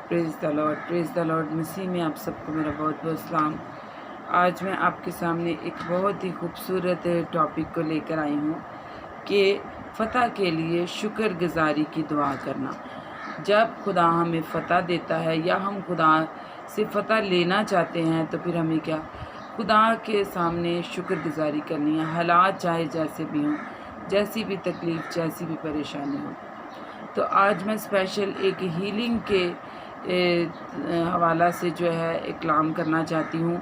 Praise the Lord. मसीह में आप सबको मेरा बहुत बहुत सलाम। आज मैं आपके सामने एक बहुत ही खूबसूरत टॉपिक को लेकर आई हूँ कि फ़तह के लिए शुक्रगुज़ारी की दुआ करना। जब खुदा हमें फ़तह देता है या हम खुदा से फ़तह लेना चाहते हैं तो फिर हमें क्या खुदा के सामने शुक्रगुज़ारी करनी है, हालात चाहे जैसे भी हों, जैसी भी तकलीफ़, जैसी भी परेशानी हो। तो आज मैं स्पेशल एक हीलिंग के हवाला से जो है इकलाम करना चाहती हूँ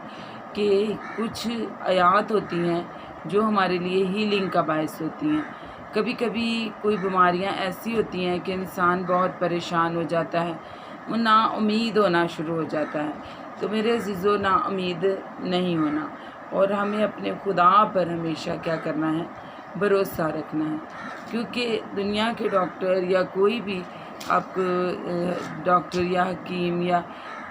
कि कुछ आयात होती हैं जो हमारे लिए हीलिंग का बायस होती हैं। कभी कभी कोई बीमारियाँ ऐसी होती हैं कि इंसान बहुत परेशान हो जाता है, वो ना उम्मीद होना शुरू हो जाता है। तो मेरे अज़ीज़ों, ना उम्मीद नहीं होना और हमें अपने खुदा पर हमेशा क्या करना है, भरोसा रखना है। क्योंकि दुनिया के डॉक्टर या कोई भी आपको डॉक्टर या हकीम या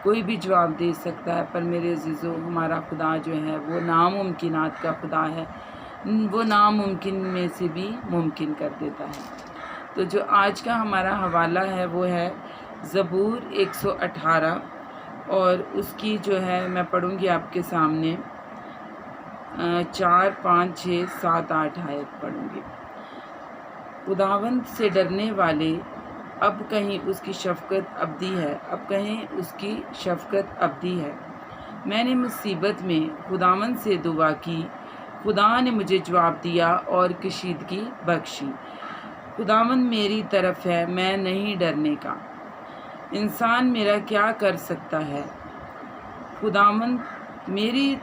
कोई भी जवाब दे सकता है, पर मेरे अज़ीज़ों हमारा खुदा जो है वो नामुमकिनात का खुदा है, वो नामुमकिन में से भी मुमकिन कर देता है। तो जो आज का हमारा हवाला है वो है ज़बूर 118 और उसकी जो है मैं पढ़ूँगी आपके सामने 4, 5, 6, 7, 8 आयत पढ़ूँगी। खुदावंद से डरने वाले, अब कहीं उसकी शफ़क़त अबदी है, अब कहीं उसकी शफ़क़त अबदी है। मैंने मुसीबत में खुदावंद से दुआ की, खुदा ने मुझे जवाब दिया और कशीदगी बख्शी। खुदावंद मेरी तरफ है, मैं नहीं डरने का। इंसान मेरा क्या कर सकता है? खुदावंद मेरी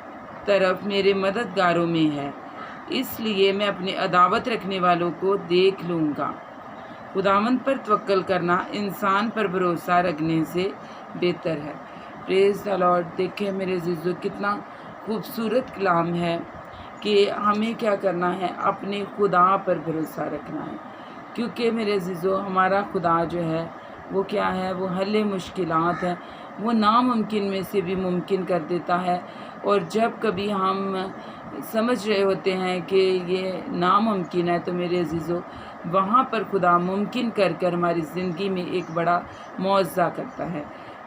तरफ मेरे मददगारों में है, इसलिए मैं अपने अदावत रखने वालों को देख लूँगा। खुदावंद पर तवक्कल करना इंसान पर भरोसा रखने से बेहतर है। Praise the Lord. देखिए मेरे अज़ीज़ों, कितना खूबसूरत कलाम है कि हमें क्या करना है, अपने खुदा पर भरोसा रखना है। क्योंकि मेरे अज़ीज़ों हमारा खुदा जो है वो क्या है, वो हल मुश्किलात है, वो नामुमकिन में से भी मुमकिन कर देता है। और जब कभी हम समझ रहे होते हैं कि ये नामुमकिन है तो मेरे अज़ीज़ों वहाँ पर खुदा मुमकिन कर कर हमारी ज़िंदगी में एक बड़ा मौज़ा करता है।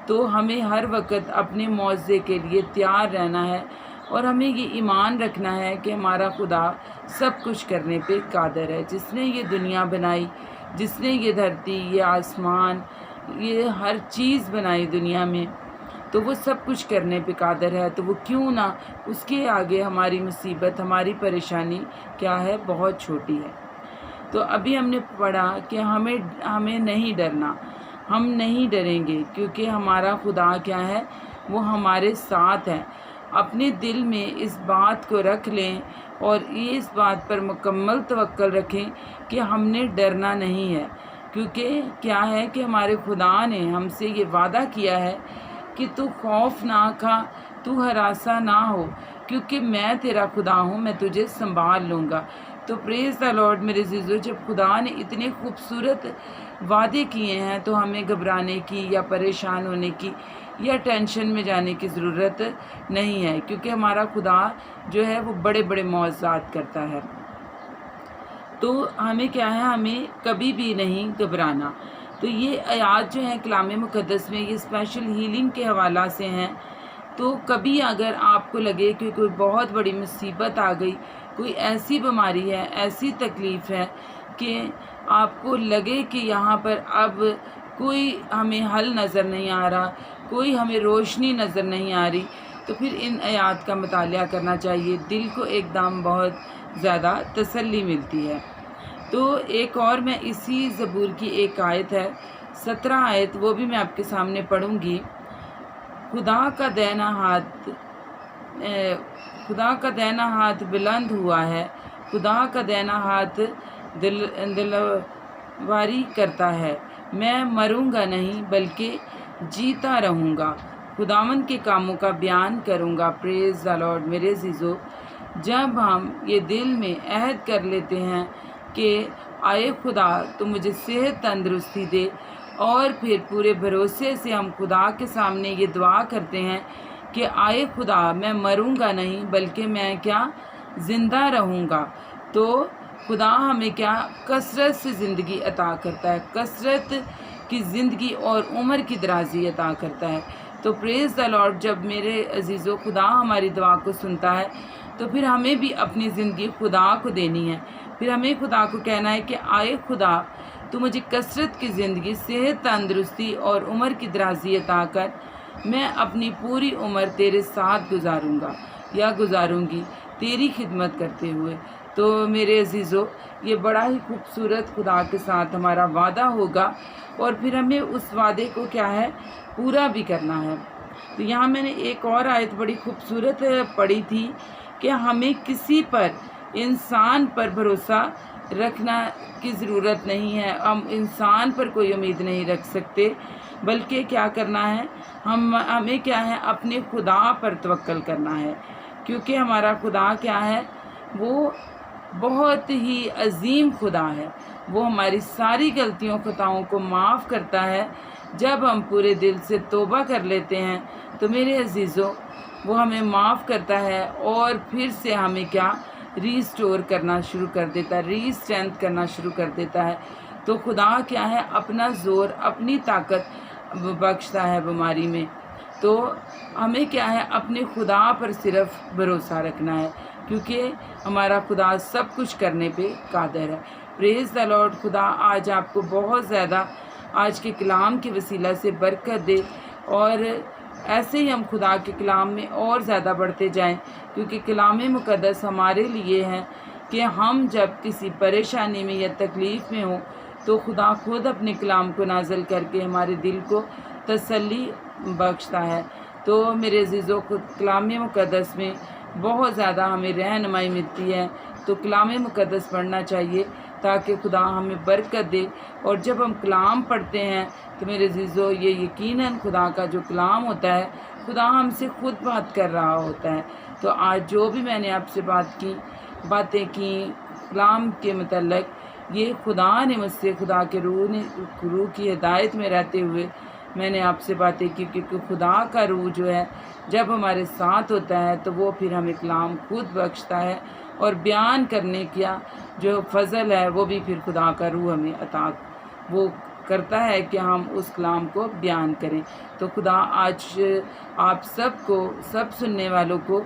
तो हमें हर वक्त अपने मौज़े के लिए तैयार रहना है और हमें ये ईमान रखना है कि हमारा खुदा सब कुछ करने पे कादर है। जिसने ये दुनिया बनाई, जिसने ये धरती, ये आसमान, ये हर चीज़ बनाई दुनिया में, तो वो सब कुछ करने पे कादर है। तो वो क्यों ना उसके आगे हमारी मुसीबत, हमारी परेशानी क्या है, बहुत छोटी है। तो अभी हमने पढ़ा कि हमें नहीं डरना, हम नहीं डरेंगे क्योंकि हमारा खुदा क्या है, वो हमारे साथ है। अपने दिल में इस बात को रख लें और ये इस बात पर मुकम्मल तवक्कल रखें कि हमने डरना नहीं है। क्योंकि क्या है कि हमारे खुदा ने हमसे ये वादा किया है कि तू खौफ ना खा, तू हरासा ना हो, क्योंकि मैं तेरा खुदा हूँ, मैं तुझे संभाल लूँगा। तो प्रेज़ द लॉर्ड मेरे अज़ीज़ों, जब खुदा ने इतने खूबसूरत वादे किए हैं तो हमें घबराने की या परेशान होने की या टेंशन में जाने की ज़रूरत नहीं है। क्योंकि हमारा खुदा जो है वो बड़े बड़े मौज़ात करता है। तो हमें क्या है, हमें कभी भी नहीं घबराना। तो ये आयात जो है कलाम मुक़द्दस में, ये स्पेशल हीलिंग के हवाला से हैं। तो कभी अगर आपको लगे कि कोई बहुत बड़ी मुसीबत आ गई, कोई ऐसी बीमारी है, ऐसी तकलीफ़ है कि आपको लगे कि यहाँ पर अब कोई हमें हल नज़र नहीं आ रहा, कोई हमें रोशनी नज़र नहीं आ रही, तो फिर इन आयात का मुतालिया करना चाहिए। दिल को एकदम बहुत ज़्यादा तसल्ली मिलती है। तो एक और मैं इसी ज़बूर की एक आयत है 17 आयत, वो भी मैं आपके सामने पढ़ूँगी। खुदा का दैना हाथ बुलंद हुआ है, खुदा का दैना हाथ दिलवारी करता है। मैं मरूंगा नहीं बल्कि जीता रहूँगा, खुदावंद के कामों का बयान करूँगा। प्रेज़ द लॉर्ड मेरे अज़ीज़ों, जब हम ये दिल में अहद कर लेते हैं कि आए खुदा तो मुझे सेहत तंदुरुस्ती दे, और फिर पूरे भरोसे से हम खुदा के सामने ये दुआ करते हैं कि आए खुदा मैं मरूंगा नहीं बल्कि मैं क्या, ज़िंदा रहूँगा, तो खुदा हमें क्या, कसरत से ज़िंदगी अता करता है। कसरत کی زندگی اور عمر کی درازی عطا کرتا ہے۔ تو پریز دا لارڈ، جب میرے عزیزو خدا ہماری دعا کو سنتا ہے تو پھر ہمیں بھی اپنی زندگی خدا کو دینی ہے۔ پھر ہمیں خدا کو کہنا ہے کہ آئے خدا، تو مجھے کثرت کی زندگی، صحت، تندرستی اور عمر کی درازی عطا کر، میں اپنی پوری عمر تیرے ساتھ گزاروں گا یا گزاروں گی تیری خدمت کرتے ہوئے۔ تو میرے عزیزو، یہ بڑا ہی خوبصورت خدا کے ساتھ ہمارا وعدہ ہوگا، اور پھر ہمیں اس وعدے کو کیا ہے، پورا بھی کرنا ہے۔ تو یہاں میں نے ایک اور آیت بڑی خوبصورت پڑھی تھی کہ ہمیں کسی پر، انسان پر بھروسہ رکھنا کی ضرورت نہیں ہے۔ ہم انسان پر کوئی امید نہیں رکھ سکتے، بلکہ کیا کرنا ہے، ہمیں کیا ہے، اپنے خدا پر توکل کرنا ہے، کیونکہ ہمارا خدا کیا ہے، وہ بہت ہی عظیم خدا ہے۔ وہ ہماری ساری غلطیوں خطاؤں کو معاف کرتا ہے جب ہم پورے دل سے توبہ کر لیتے ہیں۔ تو میرے عزیزو، وہ ہمیں معاف کرتا ہے اور پھر سے ہمیں کیا، ریسٹور کرنا شروع کر دیتا ہے، ریسٹرینتھ کرنا شروع کر دیتا ہے۔ تو خدا کیا ہے، اپنا زور، اپنی طاقت بخشتا ہے بیماری میں۔ تو ہمیں کیا ہے، اپنے خدا پر صرف بھروسہ رکھنا ہے، کیونکہ ہمارا خدا سب کچھ کرنے پہ قادر ہے۔ پریز دا لارڈ۔ خدا آج آپ کو بہت زیادہ آج کے کلام کے وسیلہ سے برکت دے، اور ایسے ہی ہم خدا کے کلام میں اور زیادہ بڑھتے جائیں، کیونکہ کلام مقدس ہمارے لیے ہے کہ ہم جب کسی پریشانی میں یا تکلیف میں ہوں تو خدا خود اپنے کلام کو نازل کر کے ہمارے دل کو تسلی بخشتا ہے۔ تو میرے عزیزو، کلام مقدس میں بہت زیادہ ہمیں رہنمائی ملتی ہے، تو کلام مقدس پڑھنا چاہیے تاکہ خدا ہمیں برکت دے۔ اور جب ہم کلام پڑھتے ہیں تو میرے عزیزو، یہ یقیناً خدا کا جو کلام ہوتا ہے، خدا ہم سے خود بات کر رہا ہوتا ہے۔ تو آج جو بھی میں نے آپ سے باتیں کی کلام کے متعلق، یہ خدا نے مجھ سے، خدا کے روح کی ہدایت میں رہتے ہوئے میں نے آپ سے باتیں کی، کیونکہ خدا کا روح جو ہے جب ہمارے ساتھ ہوتا ہے تو وہ پھر ہمیں کلام خود بخشتا ہے، اور بیان کرنے کا جو فضل ہے وہ بھی پھر خدا کا روح ہمیں عطا وہ کرتا ہے کہ ہم اس کلام کو بیان کریں۔ تو خدا آج آپ سب کو، سب سننے والوں کو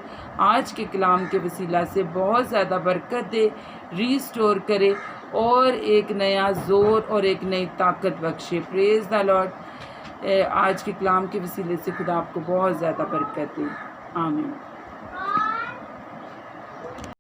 آج کے کلام کے وسیلہ سے بہت زیادہ برکت دے، ریسٹور کرے، اور ایک نیا زور اور ایک نئی طاقت بخشے۔ پریز دا لارڈ۔ آج کے کلام کے وسیلے سے خدا آپ کو بہت زیادہ برکت دے۔ آمین۔